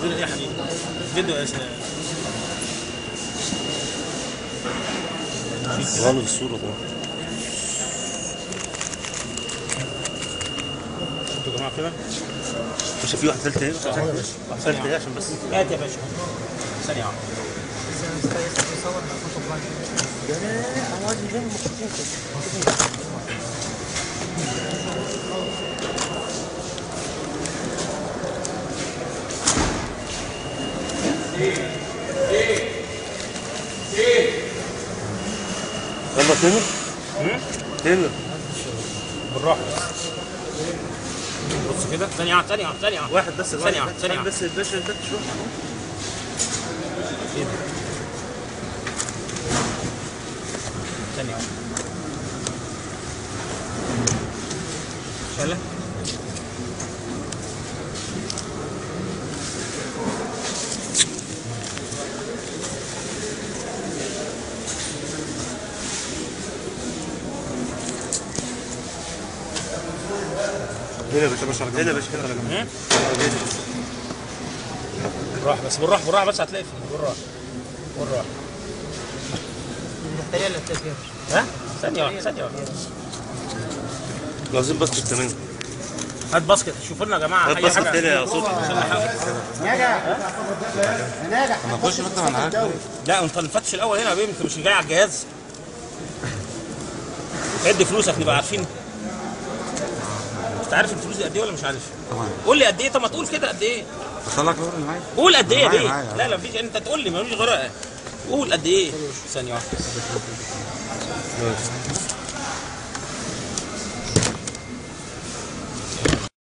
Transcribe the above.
تصوير ايه يا حبيبي؟ فيديو يا شباب. غالب الصورة طبعا. شفتوا يا جماعه كده؟ مش في واحد ثالثة اهي؟ واحد ثالثة اهي عشان بس. هات يا باشا. ثانية واحدة. يلا تامر. تامر بالراحة بص كده. ثانية واحدة ثانية واحدة ثانية واحدة. واحد بس. ثانية واحدة ثانية واحدة. بس الباشا انت تشوف. ايه ده؟ ثانية واحدة. شالة. هنا يا باشا. هنا يا باشا. بالراحة بس بالراحة بالراحة بس هتلاقي فيه. بالراحة بالراحة. محتاجة ولا التسجيل؟ ها؟ ثانية واحدة ثانية واحدة. عاوزين باسكت كمان. هات باسكت. شوفوا لنا يا جماعة هات أي باسكت حاجة. تاني يا صوتي. ناجح انا اخش مثلا على حاجه. لا انت نفتش الأول هنا يا بيه. انت مش جاي على الجهاز. ادي فلوسك نبقى عارفين. انت عارف الفلوس دي قد ايه ولا مش عارف؟ طبعا. قول لي قد ايه. طب ما تقول كده قد ايه؟ اطلع لك الورق اللي معايا. قول قد ايه يا بيه؟ معايا. لا مفيش. انت تقول لي ملوش غير قول قد ايه. ثانية واحدة.